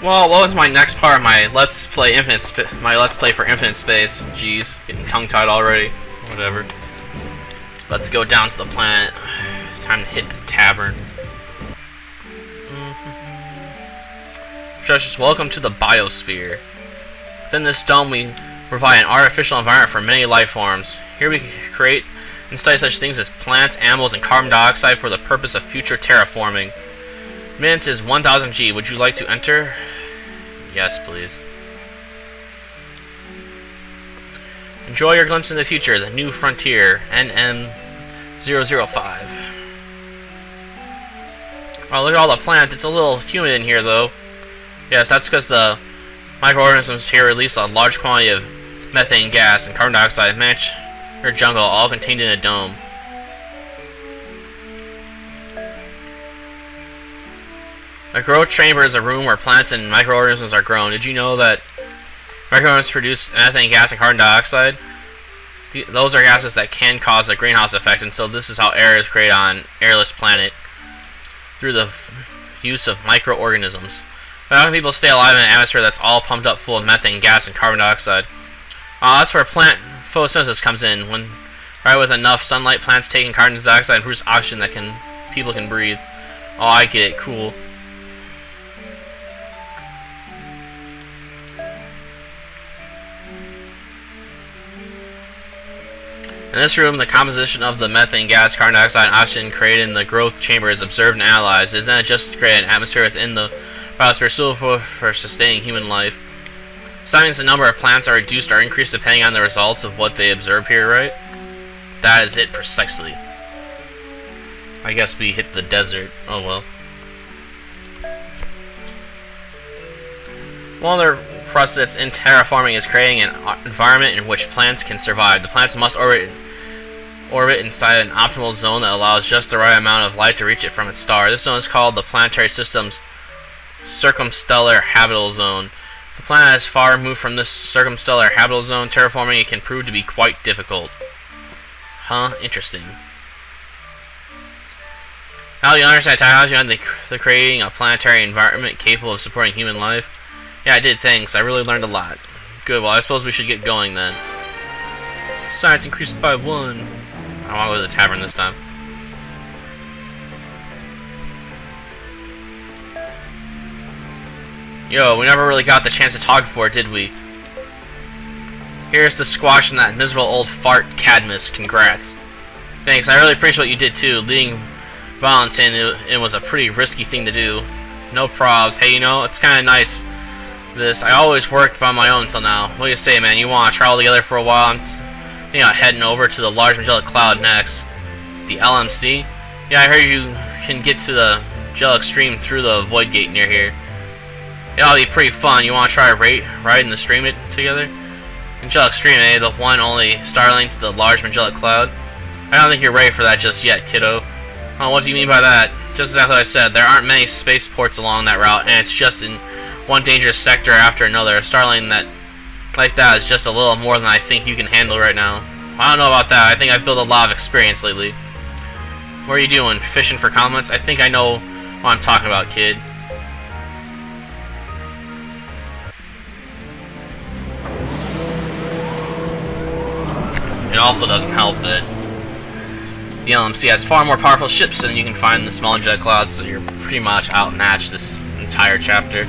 Well, what was my next part of my Let's Play for Infinite Space? Jeez, getting tongue-tied already. Whatever. Let's go down to the planet. Time to hit the tavern. Just welcome to the biosphere. Within this dome, we provide an artificial environment for many life forms. Here we create and study such things as plants, animals, and carbon dioxide for the purpose of future terraforming. Minutes is 1000 G. Would you like to enter? Yes, please. Enjoy your glimpse into the future, the new frontier, NM005. Oh, look at all the plants. It's a little humid in here, though. Yes, that's because the microorganisms here release a large quantity of methane gas and carbon dioxide, match your jungle, all contained in a dome. A growth chamber is a room where plants and microorganisms are grown. Did you know that microorganisms produce methane gas and carbon dioxide? Those are gases that can cause a greenhouse effect, and so this is how air is created on an airless planet, through the use of microorganisms. But how can people stay alive in an atmosphere that's all pumped up full of methane gas and carbon dioxide? That's where plant photosynthesis comes in. When with enough sunlight, plants take in carbon dioxide and produce oxygen that people can breathe. Oh, I get it. Cool. In this room, the composition of the methane gas, carbon dioxide, and oxygen created in the growth chamber is observed and analyzed. It is then adjusted to create an atmosphere within the biosphere suitable for sustaining human life. So that means the number of plants are reduced or increased depending on the results of what they observe here, right? That is it precisely. I guess we hit the desert. Oh well. One of the precedents in terraforming is creating an environment in which plants can survive. The plants must orbit inside an optimal zone that allows just the right amount of light to reach it from its star. This zone is called the planetary system's circumstellar habitable zone. If the planet is far removed from this circumstellar habitable zone, terraforming it can prove to be quite difficult. Huh? Interesting. Now you understand technology on the creating a planetary environment capable of supporting human life? Yeah, I did, thanks. I really learned a lot. Good, well I suppose we should get going then. Science increased by 1. I want to go to the tavern this time. Yo, we never really got the chance to talk before, did we? Here's the squash and that miserable old fart Cadmus. Congrats. Thanks, I really appreciate what you did too. Leading Valentin, it was a pretty risky thing to do. No probs. Hey, you know, it's kind of nice. I always worked by my own until now. What do you say, man? You want to travel together for a while? I'm thinking about heading over to the large Magellanic Cloud next. The LMC? Yeah, I heard you can get to the Magellanic Stream through the Void Gate near here. It'll be pretty fun. You want to try riding the stream it together? Magellanic Stream, eh? The one only Starlink to the large Magellanic Cloud? I don't think you're ready for that just yet, kiddo. Oh, what do you mean by that? Just exactly what I said. There aren't many spaceports along that route, and it's just in one dangerous sector after another. A Starlink like that is just a little more than I think you can handle right now. I don't know about that. I think I've built a lot of experience lately. What are you doing? Fishing for comments? I think I know what I'm talking about, kid. It also doesn't help that the LMC has far more powerful ships than you can find in the small jet clouds, so you're pretty much outmatched this entire chapter.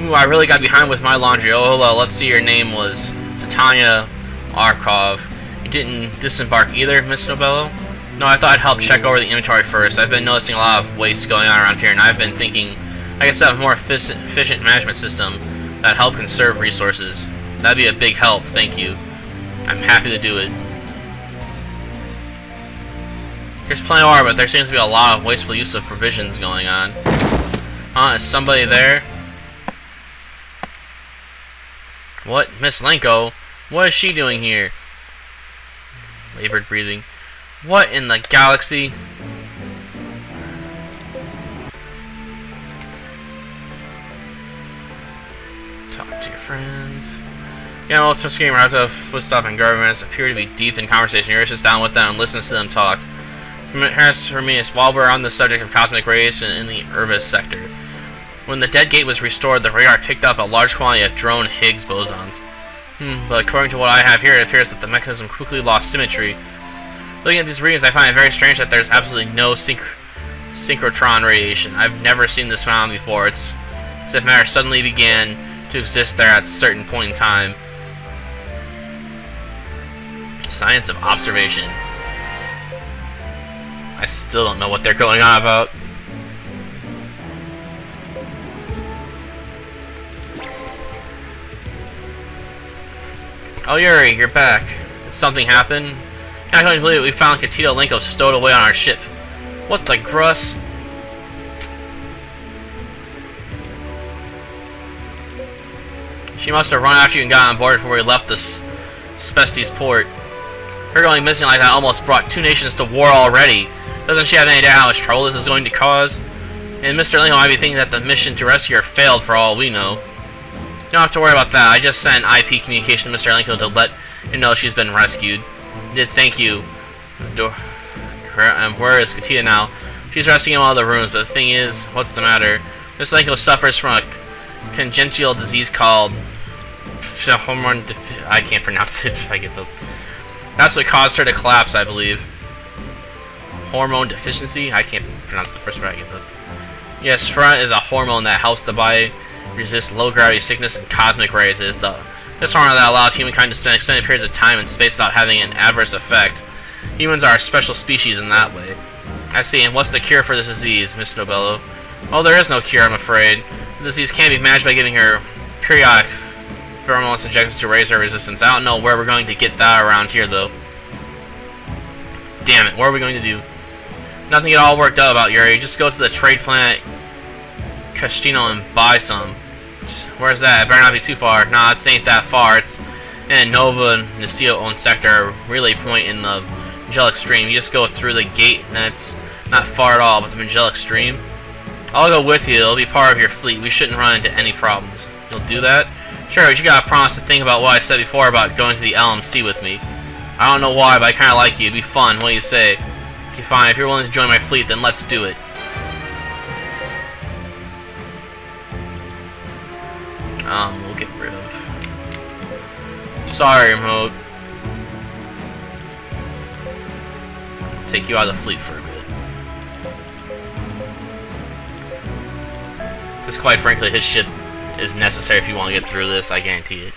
Ooh, I really got behind with my laundry. Oh, hello, let's see, your name was Titania Arkov. You didn't disembark either, Miss Nobello? No, I thought I'd help check over the inventory first. I've been noticing a lot of waste going on around here, and I've been thinking I guess have a more efficient management system that help conserve resources. That'd be a big help, thank you. I'm happy to do it. There's plenty of water, but there seems to be a lot of wasteful use of provisions going on. Huh, is somebody there? What? Miss Lenko? What is she doing here? Labored breathing. What in the galaxy? Talk to your friends. Yeah, well, it's scream out of footstop and governments appear to be deep in conversation. You're just down with them and listens to them talk. Harris Hermes, while we're on the subject of cosmic radiation in the Urbis sector, When the dead gate was restored, the radar picked up a large quantity of drone Higgs bosons. But according to what I have here, it appears that the mechanism quickly lost symmetry. Looking at these readings, I find it very strange that there's absolutely no synchrotron radiation. I've never seen this phenomenon before. It's as if matter suddenly began to exist there at a certain point in time. Science of observation. I still don't know what they're going on about. Oh, Yuri, you're back. Did something happen? I can't believe it. We found Katita Lenko stowed away on our ship. What the gruss? She must have run after you and got on board before we left this Spestes port. Her going missing like that almost brought two nations to war already. Doesn't she have any idea how much trouble this is going to cause? And Mr. Lenko might be thinking that the mission to rescue her failed for all we know. You don't have to worry about that. I just sent IP communication to Mr. Lenko to let him know she's been rescued. He did thank you. Where is Katita now? She's resting in one of the rooms, but the thing is, what's the matter? Mr. Lenko suffers from a congenital disease called hormone. I can't pronounce it. I get the. That's what caused her to collapse, I believe. Hormone deficiency? I can't pronounce the first word. I get the. Yes, front is a hormone that helps the body resist low gravity sickness and cosmic rays. This hormone that allows humankind to spend extended periods of time in space without having an adverse effect. Humans are a special species in that way. I see. And what's the cure for this disease, Miss Nobello? Oh, there is no cure, I'm afraid. The disease can't be managed by giving her periodic pheromone injections to raise her resistance. I don't know where we're going to get that around here, though. Damn it, what are we going to do? Nothing at all worked out about Yuri. Just go to the trade planet Castino and buy some. Where's that? It better not be too far. Nah, it ain't that far. It's in Nova Nicio owned sector, relay point in the Angelic Stream. You just go through the gate, and it's not far at all, but the Angelic Stream. I'll go with you. It'll be part of your fleet. We shouldn't run into any problems. You'll do that? Sure, but you gotta promise to think about what I said before about going to the LMC with me. I don't know why, but I kinda like you. It'd be fun. What do you say? Okay, fine. If you're willing to join my fleet, then let's do it. We'll get rid of. Sorry, remote. Take you out of the fleet for a bit. Because quite frankly, his ship is necessary if you want to get through this, I guarantee it.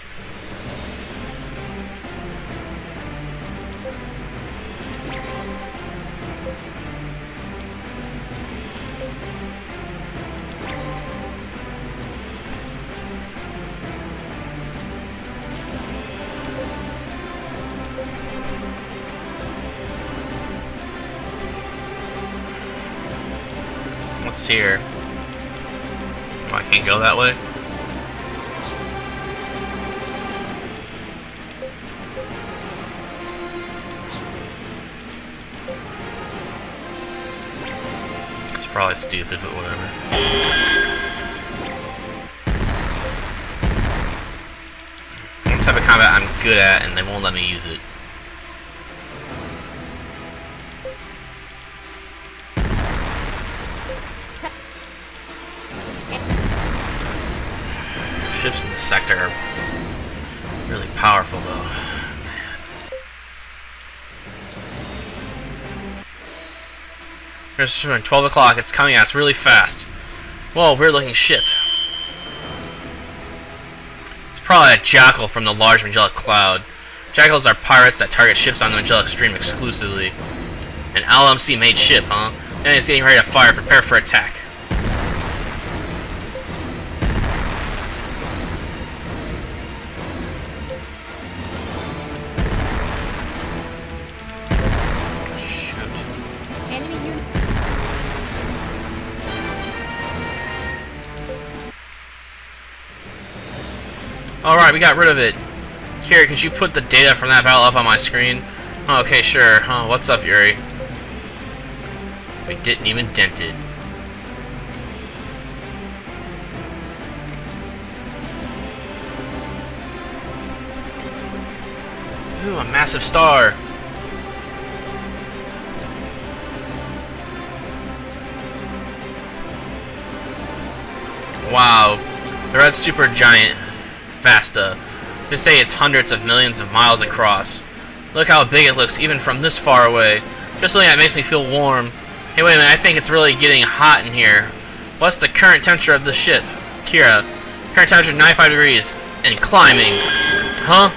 What's here? Oh, I can't go that way? It's probably stupid, but whatever. One type of combat I'm good at, and they won't let me use it. Ships in the sector are really powerful, though. Here's 12 o'clock. It's coming at us really fast. Whoa, weird-looking ship. It's probably a jackal from the large Angelic Cloud. Jackals are pirates that target ships on the Angelic Stream exclusively. An LMC-made ship, huh? And it's getting ready to fire. Prepare for attack. Alright, we got rid of it. Here, could you put the data from that battle up on my screen? Okay, sure. Oh, what's up, Yuri? We didn't even dent it. Ooh, a massive star. Wow, the red supergiant Vasta. They say it's hundreds of millions of miles across. Look how big it looks even from this far away. Just looking at it makes me feel warm. Hey, wait a minute, I think it's really getting hot in here. What's the current temperature of the ship? Kira, current temperature 95 degrees and climbing. Huh?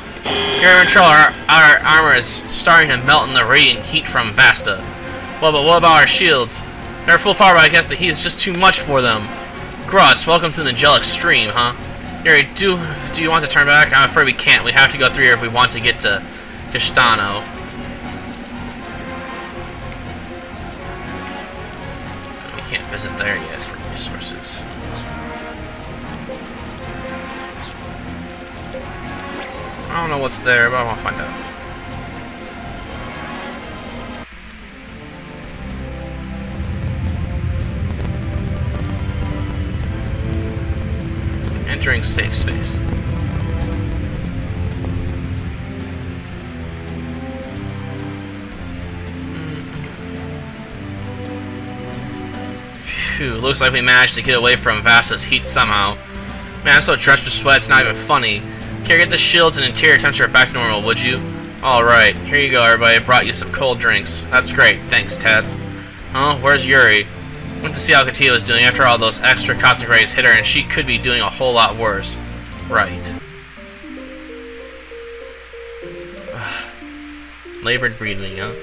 You're in trouble. Our armor is starting to melt in the radiant heat from Vasta. Well, but what about our shields? They're full power, but I guess the heat is just too much for them. Gross, welcome to the Angelic Stream, huh? Yuri, do you want to turn back? I'm afraid we can't. We have to go through here if we want to get to Kistano. We can't visit there yet for resources. I don't know what's there, but I want to find out. Entering safe space. Phew, looks like we managed to get away from Vasta's heat somehow. Man, I'm so drenched with sweat, it's not even funny. Can you get the shields and interior temperature back to normal, would you? Alright, here you go everybody, I brought you some cold drinks. That's great, thanks Tats. Huh, where's Yuri? Went to see how Katia was doing. After all, those extra cosmic rays hit her and she could be doing a whole lot worse. Right. Labored breathing, huh?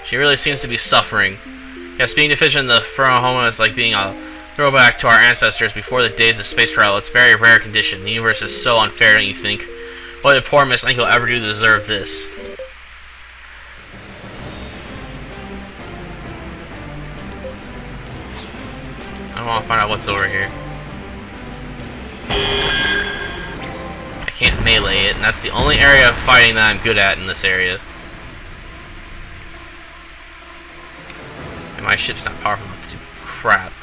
She really seems to be suffering. Yes, being deficient in the Ferrohoma is like being a throwback to our ancestors before the days of space travel. It's a very rare condition. The universe is so unfair, don't you think? What did poor Miss Lincoln ever do to deserve this? I want to find out what's over here. I can't melee it, and that's the only area of fighting that I'm good at in this area. And my ship's not powerful enough to do crap.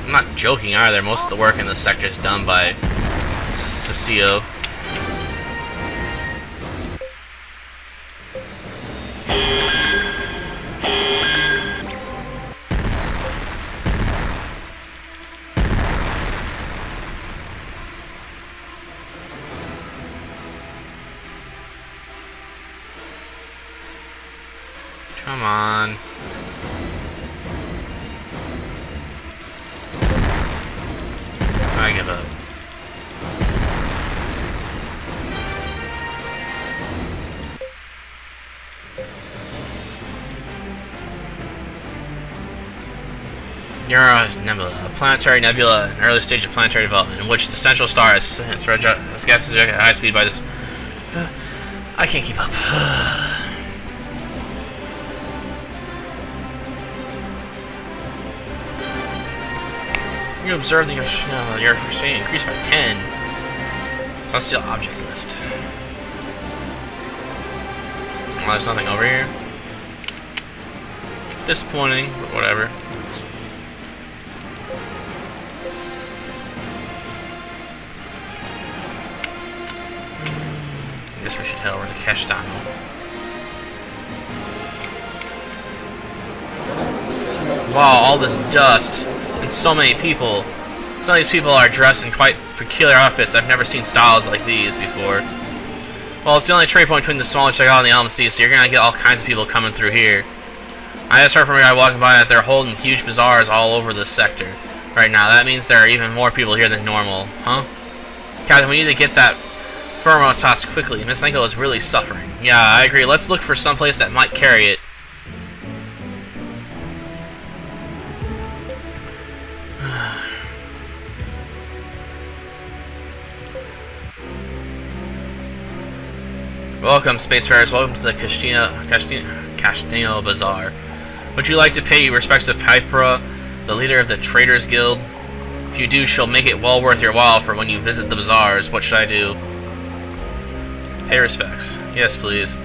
I'm not joking either. Most of the work in this sector is done by Cecile. Come on. I give up. Neura Nebula, a planetary nebula, an early stage of planetary development, in which the central star is gases at high speed by this. I can't keep up. You observe that your percentage increased by 10. Celestial object list. Well, there's nothing over here. Disappointing, but whatever. I guess we should head over to Kestano. Wow, all this dust. And so many people. Some of these people are dressed in quite peculiar outfits. I've never seen styles like these before. Well, it's the only trade point between the smaller Chagall and the LMC, so you're gonna get all kinds of people coming through here. I just heard from a guy walking by that they're holding huge bazaars all over this sector right now. That means there are even more people here than normal, huh? Captain, we need to get that Firmotas quickly. Miss Linko is really suffering. Yeah, I agree. Let's look for someplace that might carry it. Welcome, spacefarers. Welcome to the Castino Bazaar. Would you like to pay respects to Pipera, the leader of the Traders Guild? If you do, she'll make it well worth your while for when you visit the bazaars. What should I do? Pay respects. Yes, please.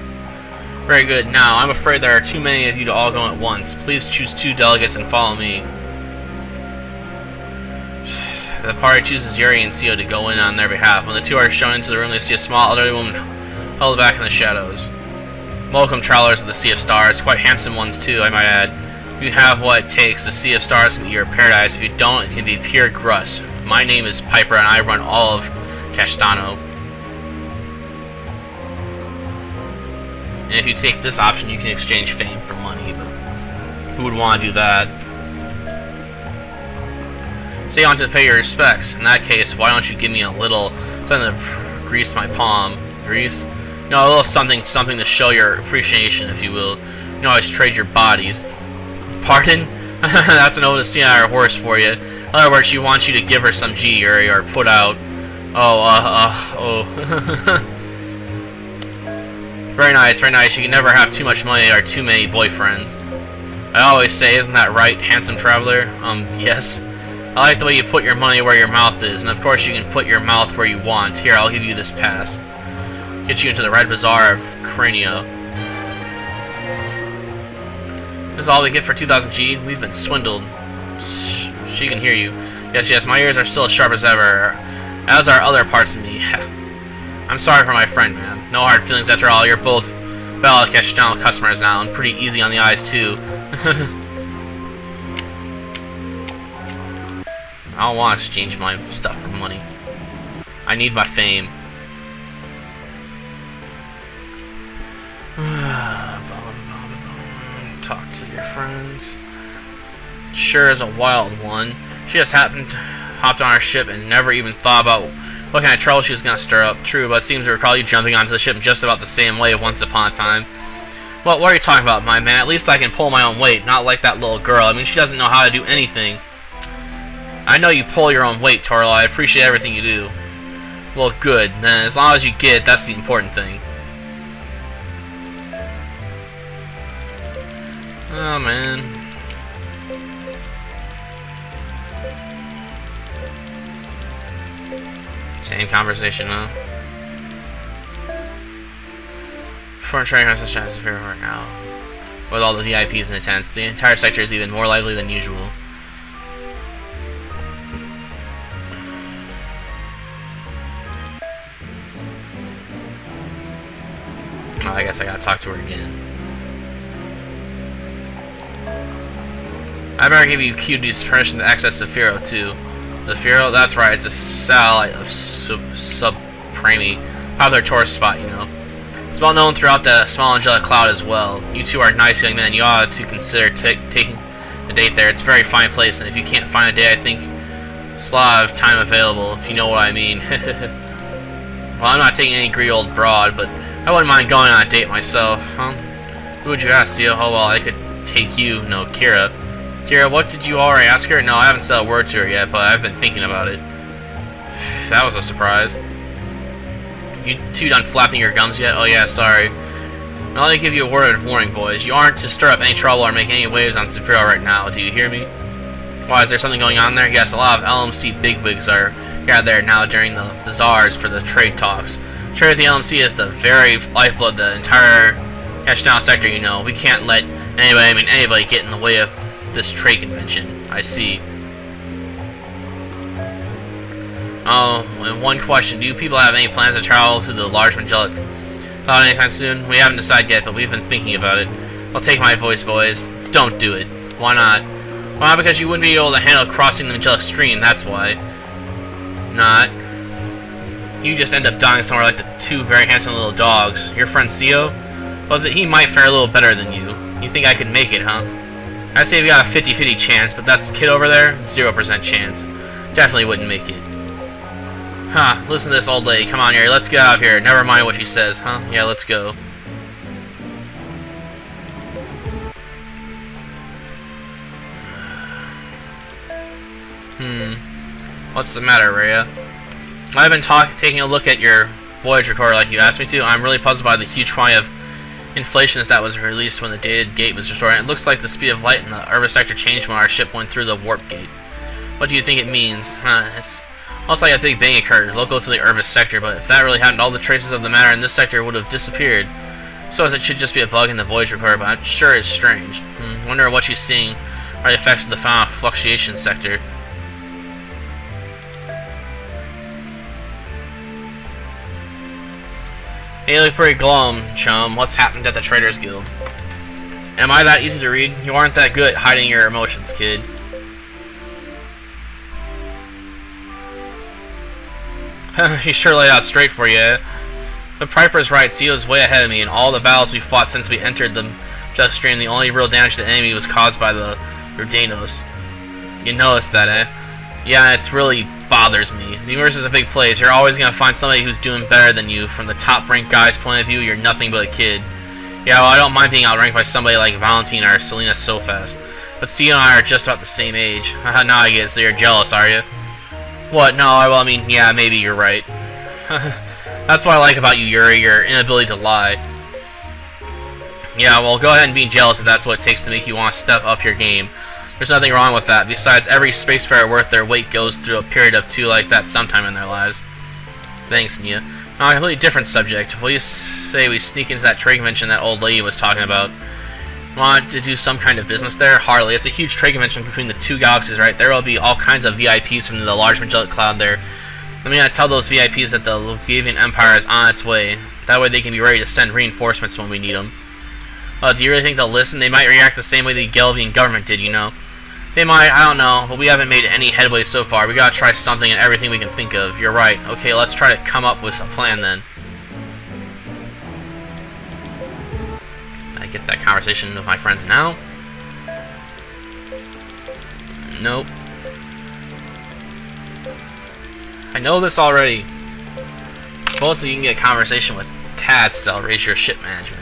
Very good. Now, I'm afraid there are too many of you to all go at once. Please choose 2 delegates and follow me. The party chooses Yuri and Sio to go in on their behalf. When the two are shown into the room, they see a small elderly woman held back in the shadows. Welcome, travelers of the Sea of Stars. Quite handsome ones, too, I might add. If you have what it takes, the Sea of Stars can be your paradise. If you don't, it can be pure grust. My name is Piper, and I run all of Castano. And if you take this option, you can exchange fame for money, but who would want to do that? So you want to pay your respects. In that case, why don't you give me a little something to grease my palm? Grease? You know, a little something to show your appreciation, if you will. You can always trade your bodies. Pardon? That's an old senile horse for you. In other words, she wants you to give her some G or put out. Oh. Very nice, very nice. You can never have too much money or too many boyfriends. I always say, isn't that right, handsome traveler? Yes. I like the way you put your money where your mouth is, and of course you can put your mouth where you want. Here, I'll give you this pass. Get you into the Red Bazaar of Cranio. This is all we get for 2,000 G? We've been swindled. She can hear you. Yes, my ears are still as sharp as ever, as are other parts of me. I'm sorry for my friend, man. No hard feelings after all. You're both valid Castano customers now, and pretty easy on the eyes, too. I don't want to exchange my stuff for money. I need my fame. Talk to your friends. Sure is a wild one. She just hopped on our ship and never even thought about what kind of trouble she was going to stir up. True, but it seems to recall you jumping onto the ship just about the same way once upon a time. Well, what are you talking about, my man? At least I can pull my own weight, not like that little girl. I mean, she doesn't know how to do anything. I know you pull your own weight, Torlo. I appreciate everything you do. Well, good. Then, as long as you get it, that's the important thing. Oh, man. Same conversation, huh? Foreign trading has such as right now. With all the VIPs in attendance, the entire sector is even more lively than usual. Oh, I guess I gotta talk to her again. I better give you QD's permission to access Zafiro too. Zafiro? That's right, it's a satellite of Supreme. Popular tourist spot, you know. It's well known throughout the small angelic cloud as well. You two are nice young men. You ought to consider taking a date there. It's a very fine place, and if you can't find a day, I think there's a lot of time available, if you know what I mean. Well, I'm not taking any greedy old broad, but I wouldn't mind going on a date myself, huh? Who would you ask, Theo? Oh, well, I could take you. No, Kira. Kira, what did you already ask her? No, I haven't said a word to her yet, but I've been thinking about it. That was a surprise. You two done flapping your gums yet? Oh yeah, sorry. I'll only give you a word of warning, boys. You aren't to stir up any trouble or make any waves on Zafiro right now. Do you hear me? Why, is there something going on there? Yes, a lot of LMC bigwigs are gathered there now during the bazaars for the trade talks. Trade with the LMC is the very lifeblood of the entire Castano sector, you know. We can't let anybody get in the way of this trade convention. I see. Oh, and one question. Do you people have any plans to travel to the large Angelic Cloud anytime soon? We haven't decided yet, but we've been thinking about it. Well, take my voice, boys. Don't do it. Why not? Why not? Because you wouldn't be able to handle crossing the Angelic Stream, that's why. Not. You just end up dying somewhere like the two very handsome little dogs. Your friend Theo? Was it? He might fare a little better than you. You think I could make it, huh? I'd say we got a 50-50 chance, but that's kid over there, 0% chance. Definitely wouldn't make it. Huh, listen to this old lady. Come on here, let's get out of here. Never mind what she says, huh? Yeah, let's go. What's the matter, Rhea? I've been taking a look at your voyage recorder like you asked me to. I'm really puzzled by the huge quantity of inflations that was released when the dated gate was restored. And it looks like the speed of light in the urban sector changed when our ship went through the warp gate. What do you think it means? It's almost like a big bang occurred, local to the urban sector, but if that really happened, all the traces of the matter in this sector would have disappeared. So as it should just be a bug in the voyage recorder, but I'm sure it's strange. Wonder what she's seeing are the effects of the final fluctuation sector. Hey, you look pretty glum, chum. What's happened at the Traders Guild? Am I that easy to read? You aren't that good at hiding your emotions, kid. He sure laid out straight for you, eh? But Piper's right, Zio's way ahead of me. In all the battles we fought since we entered the Jet Stream, the only real damage to the enemy was caused by the Urdanos. You noticed that, eh? Yeah, it really bothers me. The universe is a big place. You're always gonna find somebody who's doing better than you. From the top-ranked guy's point of view, you're nothing but a kid. Yeah, well, I don't mind being outranked by somebody like Valentine or Selena so fast. But Zio and I are just about the same age. Now I get it, so you're jealous, are you? What? No, well, I mean, yeah, maybe you're right. That's what I like about you, Yuri, your inability to lie. Yeah, well, go ahead and be jealous if that's what it takes to make you want to step up your game. There's nothing wrong with that. Besides, every spacefarer worth their weight goes through a period of two like that sometime in their lives. Thanks, Nia. On a completely different subject. Will you say we sneak into that trade convention that old lady was talking about? Want to do some kind of business there? Hardly. It's a huge trade convention between the two galaxies, right? There will be all kinds of VIPs from the large Magellan Cloud there. Let me tell those VIPs that the Lugavian Empire is on its way. That way they can be ready to send reinforcements when we need them. Do you really think they'll listen? They might react the same way the Gelvian government did, you know. They might, I don't know, but we haven't made any headway so far. We gotta try something and everything we can think of. You're right. Okay, let's try to come up with a plan then. I get that conversation with my friends now. Nope. I know this already. Supposedly you can get a conversation with Tats that'll raise your ship management.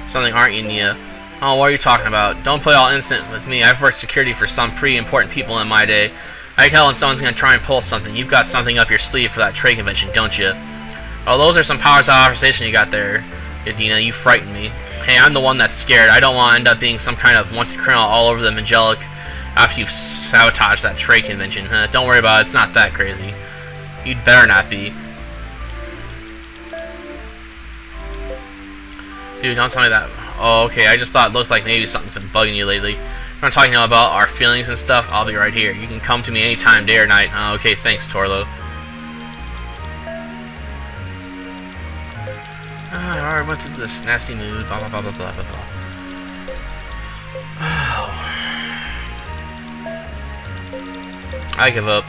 Something, aren't you, Nia? Oh, what are you talking about? Don't play all innocent with me. I've worked security for some pretty important people in my day. I can tell when someone's going to try and pull something. You've got something up your sleeve for that trade convention, don't you? Oh, those are some powers of conversation you got there, Dina. You frighten me. Hey, I'm the one that's scared. I don't want to end up being some kind of wanted criminal all over the Angelic after you've sabotaged that trade convention. Don't worry about it. It's not that crazy. You'd better not be. Dude, don't tell me that. Oh, okay. I just thought it looked like maybe something's been bugging you lately. When I'm talking about our feelings and stuff, I'll be right here. You can come to me anytime, day or night. Okay, thanks, Torlo. I already went through this nasty mood. Blah, blah, blah, blah, blah, blah, blah. I give up.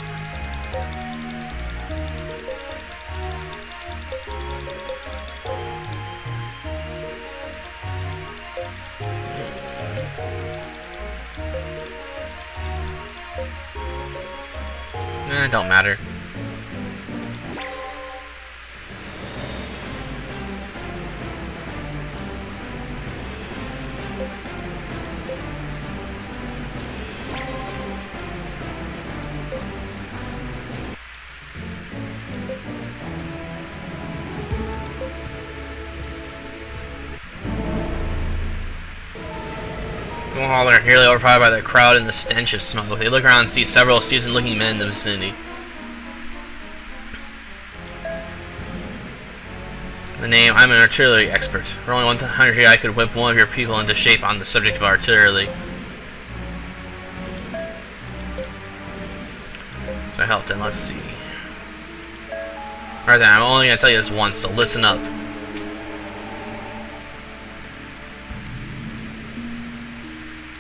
Don't matter. Meanwhile, they're nearly overpowered by the crowd and the stench of smoke. They look around and see several seasoned-looking men in the vicinity. The name, I'm an artillery expert. For only 100 here, I could whip one of your people into shape on the subject of artillery. So help then, let's see. Alright then, I'm only going to tell you this once, so listen up.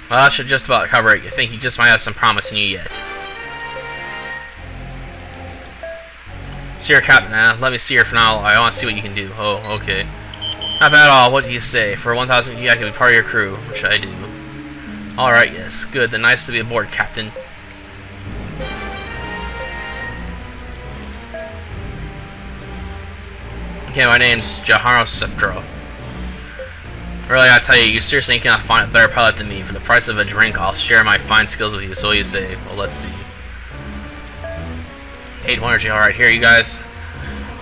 Well, that should just about cover it. I think you just might have some promise in you yet. So you're a captain, let me see your finale. I want to see what you can do. Oh, okay. Not bad at all. What do you say? For 1,000 I can be part of your crew, which I do. Alright, yes. Good. Then nice to be aboard, Captain. Okay, my name's Jaharo Septro. Really, I tell you, you seriously cannot find a better pilot than me. For the price of a drink, I'll share my fine skills with you. So what do you say? Well, let's see. 800, alright, here you guys.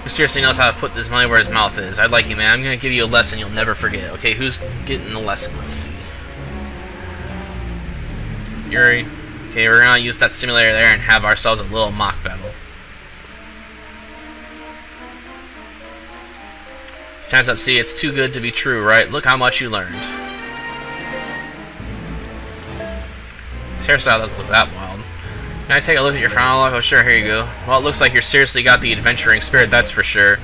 Who seriously knows how to put this money where his mouth is? I'd like you, man. I'm gonna give you a lesson you'll never forget. Okay, who's getting the lesson? Let's see. Yuri. Okay, we're gonna use that simulator there and have ourselves a little mock battle. Time's up, see, it's too good to be true, right? Look how much you learned. His hairstyle doesn't look that wild. Can I take a look at your frontal lock? Oh sure, here you go. Well, it looks like you're seriously got the adventuring spirit, that's for sure.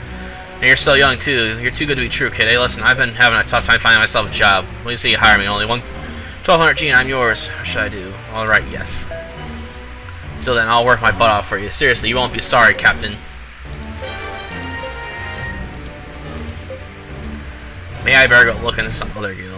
And you're so young too. You're too good to be true, kid. Hey, listen, I've been having a tough time finding myself a job. When you say you hire me, only 1,200 G and I'm yours. What should I do? Alright, yes. Till then, I'll work my butt off for you. Seriously, you won't be sorry, Captain. Maybe I better go look into some other guild.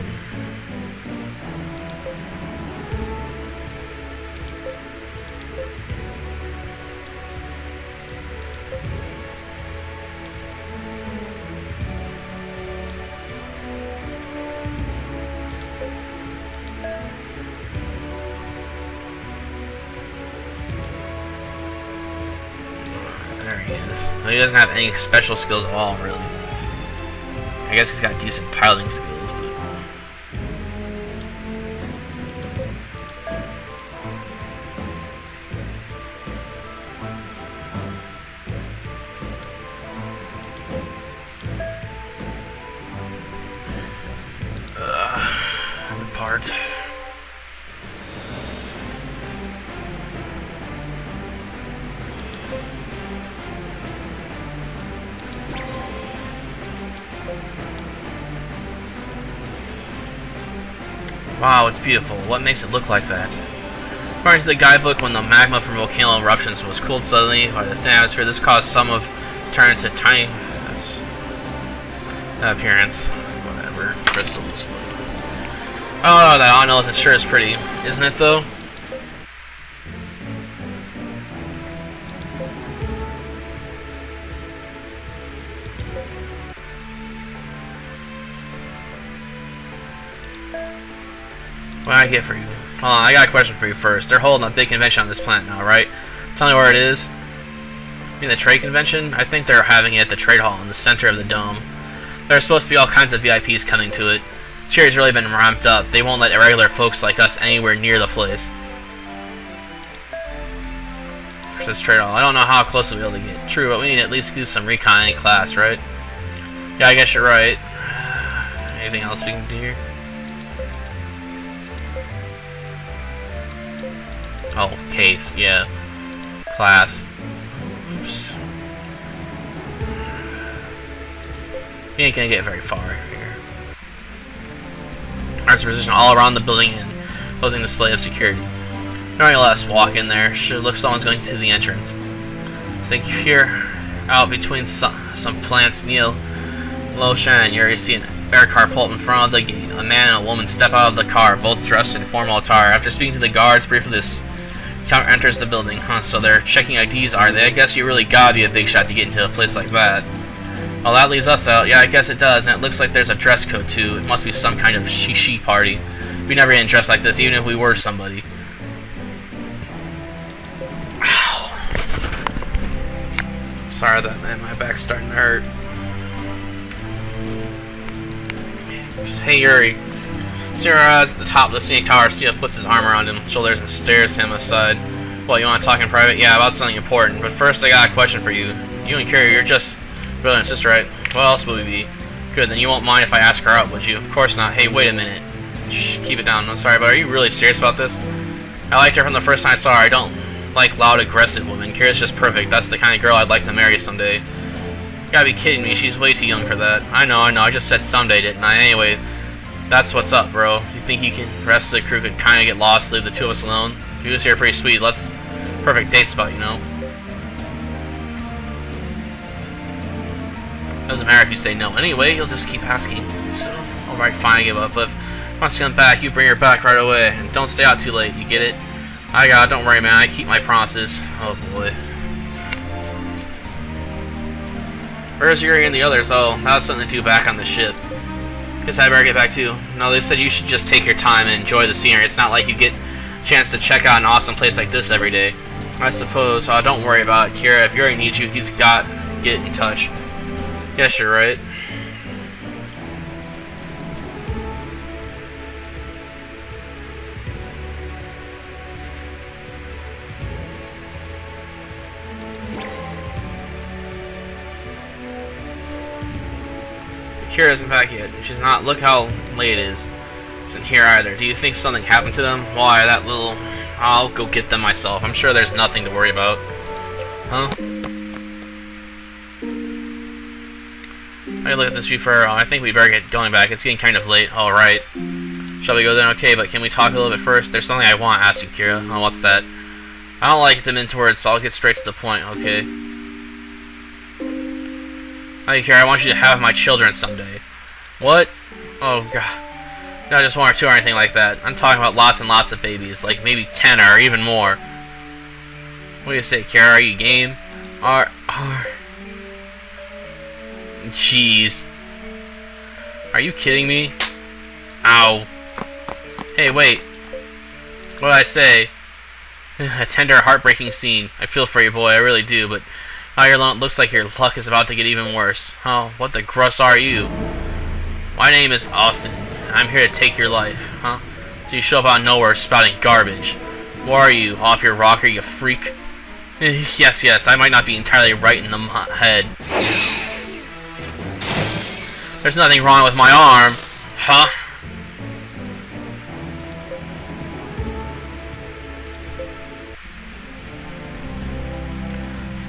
There he is. Well, he doesn't have any special skills at all, really. I guess he's got decent piloting skills, but... Part. Wow, it's beautiful. What makes it look like that? According to the guidebook, when the magma from volcano eruptions was cooled suddenly by the thin atmosphere, this caused some of turn into tiny appearance. Whatever. Crystals. Oh, that all I know is it sure is pretty. Isn't it though? What do I get for you? Hold on, I got a question for you first. They're holding a big convention on this planet now, right? Tell me where it is. You mean the trade convention? I think they're having it at the trade hall in the center of the dome. There's supposed to be all kinds of VIPs coming to it. Security's really been ramped up. They won't let regular folks like us anywhere near the place. This trade hall. I don't know how close we'll be able to get. True, but we need to at least do some recon in class, right? Yeah, I guess you're right. Anything else we can do here? Oh, case, yeah. Class. Oops. You ain't gonna get very far here. There's a position all around the building and closing display of security. Nonetheless, walk in there. Should look someone's going to the entrance. So you hear out between some plants near low shine. You already see an air car pull up in front of the gate. A man and a woman step out of the car, both dressed in formal attire. After speaking to the guards briefly, this count enters the building. Huh, so they're checking IDs, are they? I guess you really gotta be a big shot to get into a place like that. Well, that leaves us out. Yeah, I guess it does, and it looks like there's a dress code too. It must be some kind of she party. We never get dressed like this, even if we were somebody. Ow. Sorry that, man. My back's starting to hurt. Just, hey, Yuri. See our eyes at the top of the scenic tower. Seal puts his arm around him, shoulders, and stares him aside. Well, you want to talk in private? Yeah, about something important. But first, I got a question for you. You and Carrie, you're just brother and sister, right? What else would we be? Good, then you won't mind if I ask her out, would you? Of course not. Hey, wait a minute. Shh, keep it down. I'm sorry, but are you really serious about this? I liked her from the first time I saw her. I don't like loud, aggressive women. Kira's just perfect. That's the kind of girl I'd like to marry someday. You gotta be kidding me. She's way too young for that. I know. I just said someday, didn't I? Anyway, that's what's up, bro. You think you can, the rest of the crew could kind of get lost, leave the two of us alone? You was here pretty sweet. Perfect date spot, you know? Doesn't matter if you say no. Anyway, he'll just keep asking. So, alright, fine, I give up. But once you come back, you bring her back right away. And don't stay out too late, you get it? I got it, don't worry, man. I keep my promises. Oh, boy. Where's Yuri and the others? Oh, that was something to do back on the ship. Guess I better get back too. No, they said you should just take your time and enjoy the scenery. It's not like you get a chance to check out an awesome place like this every day. I suppose. Don't worry about it, Kira. If Yuri needs you, he's got to get in touch. Yes, you're right. Kira isn't back yet. She's not. Look how late it is. Isn't here either. Do you think something happened to them? Why, that little I'll go get them myself. I'm sure there's nothing to worry about. Huh? I look at this before. I think we better get going back. It's getting kind of late. Alright. Shall we go then? Okay, but can we talk a little bit first? There's something I want to ask you, Kira. Oh, what's that? I don't like to mince words, so I'll get straight to the point, okay? Hey, Kira, I want you to have my children someday. What? Oh, God. Not just one or two or anything like that. I'm talking about lots and lots of babies, like maybe 10 or even more. What do you say, Kara? Are you game? Jeez. Are you kidding me? Ow. Hey, wait. What did I say? A tender, heartbreaking scene. I feel for you, boy. I really do, but now you're alone. It looks like your luck is about to get even worse. Oh, what the gruss are you? My name is Austin. I'm here to take your life, huh? So you show up out of nowhere spouting garbage. What are you, off your rocker, you freak? Yes, I might not be entirely right in the head. There's nothing wrong with my arm, huh?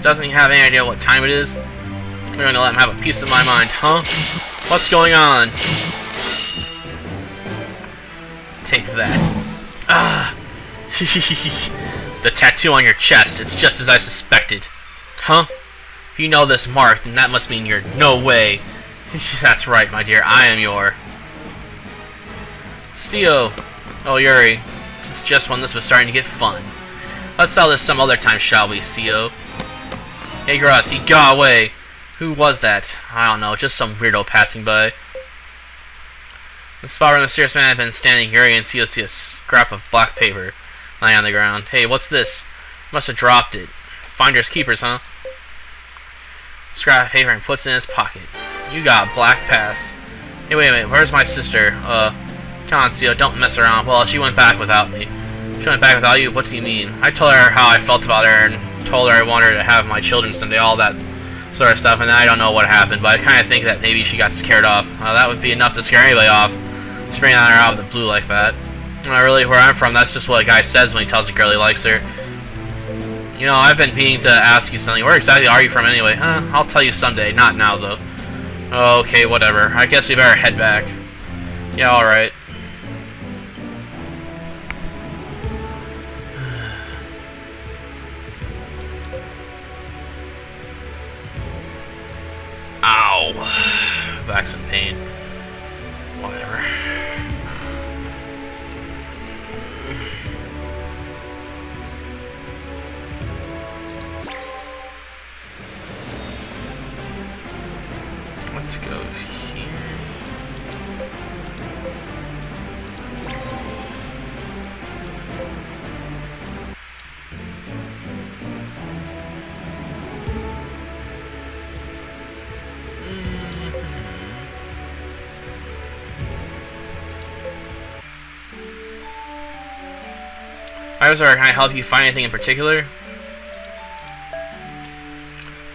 Doesn't he have any idea what time it is? We're gonna let him have a piece of my mind, huh? What's going on? Take that. Ah! The tattoo on your chest, it's just as I suspected. Huh? If you know this mark, then that must mean you're no way. That's right, my dear, I am your... CO. Oh, Yuri. It's just when this was starting to get fun. Let's sell this some other time, shall we, CO? Hey, Grassi, go away! Who was that? I don't know, just some weirdo passing by. The spot where the mysterious man had been standing, Yuri and CO see a scrap of black paper lying on the ground. Hey, what's this? Must have dropped it. Finders keepers, huh? Scrap of paper and puts it in his pocket. You got black pass. Hey, wait, where's my sister? Come on, CO, don't mess around. Well, she went back without me. She went back without you? What do you mean? I told her how I felt about her and told her I wanted her to have my children someday, all that sort of stuff, and I don't know what happened, but I kind of think that maybe she got scared off. That would be enough to scare anybody off. Spraying on her out of the blue like that. Really, where I'm from, that's just what a guy says when he tells a girl he likes her. You know, I've been meaning to ask you something. Where exactly are you from anyway? I'll tell you someday. Not now, though. Okay, whatever. I guess we better head back. Yeah, alright. Ow. Back's in pain. Whatever. Let's go here. Alright, sorry, can I help you find anything in particular?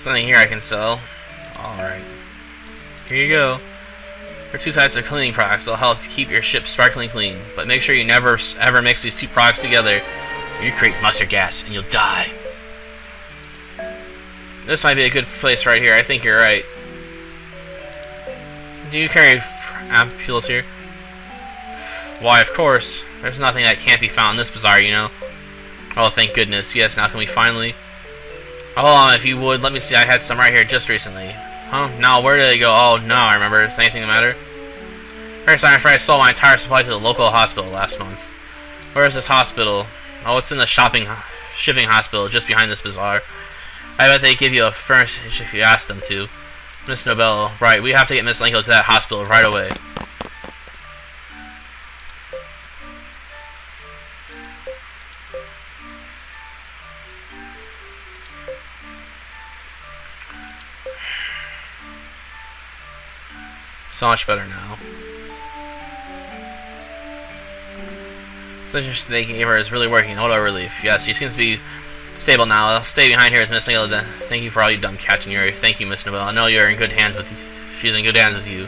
Something here I can sell. Alright. Here you go. There are two types of cleaning products. They'll help to keep your ship sparkling clean. But make sure you never ever mix these two products together. You create mustard gas and you'll die. This might be a good place right here. I think you're right. Do you carry ampules here? Why, of course. There's nothing that can't be found in this bazaar, you know. Oh, thank goodness. Yes, now can we finally... Oh, hold on, if you would. Let me see. I had some right here just recently. Huh? No, where did they go? Oh, no, I remember. Is anything the matter? First, I'm afraid I sold my entire supply to the local hospital last month. Where is this hospital? Oh, it's in the shipping hospital just behind this bazaar. I bet they give you a furnish if you ask them to. Miss Nobel. Right, we have to get Miss Lenko to that hospital right away. So much better now. Such they gave her is really working. What a relief. Yes, she seems to be stable now. I'll stay behind here with Miss Nobel. Thank you for all you've done, Captain Yuri. Thank you, Miss Nobel. I know you're in good hands with you. She's in good hands with you.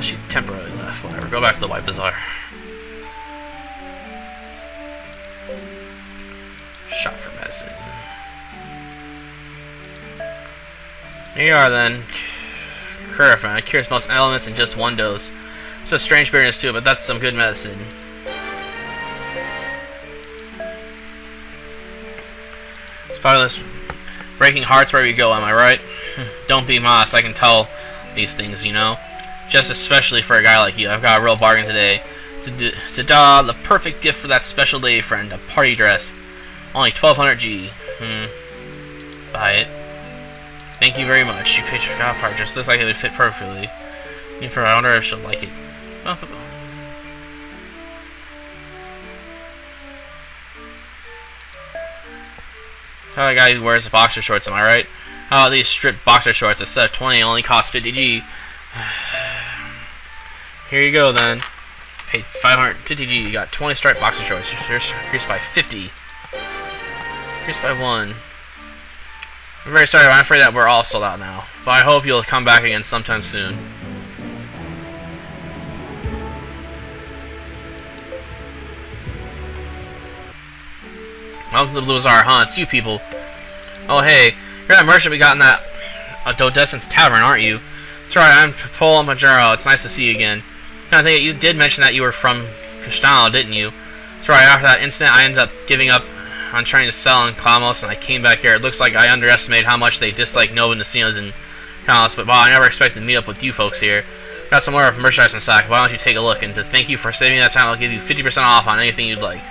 She temporarily left. Whatever. Go back to the White Bazaar. Shop for medicine. Here you are then. Curifin. It cures most elements in just one dose. It's a strange bitterness too, but that's some good medicine. Spoilers. Breaking hearts wherever you go, am I right? Don't be modest, I can tell these things, you know? Just especially for a guy like you. I've got a real bargain today. Ta-da, the perfect gift for that special day, friend. A party dress. Only 1200 G. Buy it. Thank you very much. You picked your party dress. Looks like it would fit perfectly. I wonder if she'll like it. Tell the guy who wears the boxer shorts, am I right? How about these stripped boxer shorts? Instead of 20, only cost 50 G. Here you go then. Paid 550 G. You got 20 striped boxer shorts. Increased by 50. Increased by 1. I'm very sorry, I'm afraid that we're all sold out now. But I hope you'll come back again sometime soon. Welcome to the Bazaar, huh? It's you people. Oh hey, you're that merchant we got in that Dodescent's Tavern, aren't you? That's right, I'm Paul Majaro. It's nice to see you again. I think you did mention that you were from Cristano, didn't you? That's right, after that incident I ended up giving up on trying to sell in Kalmos and I came back here. It looks like I underestimated how much they dislike Nova Nasinos and Kalmos, but wow, I never expected to meet up with you folks here. Got some more merchandise in stock. Why don't you take a look? And to thank you for saving that time, I'll give you 50% off on anything you'd like.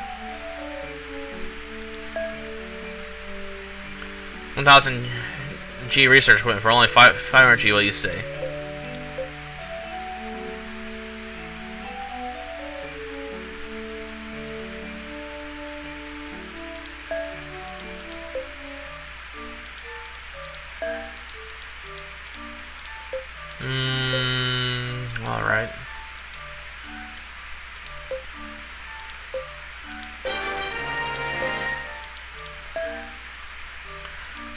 1000 G research equipment for only 500 G, what do you say? Alright.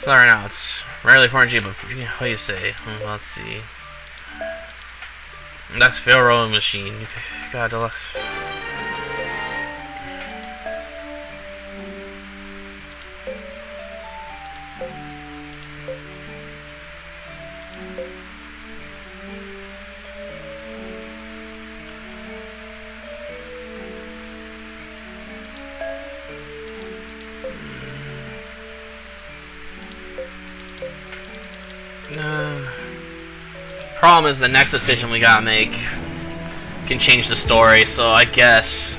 So right now it's rarely 400G, but what do you say? Let's see. That's fail rolling machine. God, deluxe. Problem is the next decision we gotta make can change the story, so I guess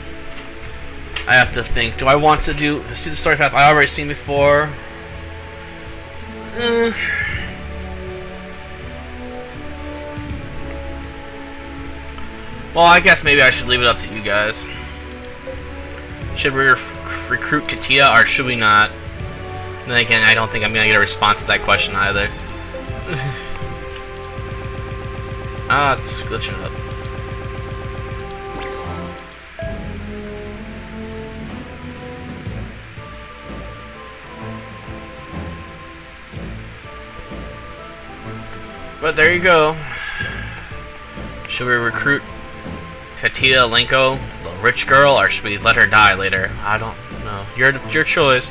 I have to think. Do I want to see the story path I already seen before? Well, I guess maybe I should leave it up to you guys. Should we recruit Katia or should we not? And then again, I don't think I'm gonna get a response to that question either. Ah, it's glitching up. But there you go. Should we recruit Katia Lenko, the rich girl, or should we let her die later? I don't know. Your choice.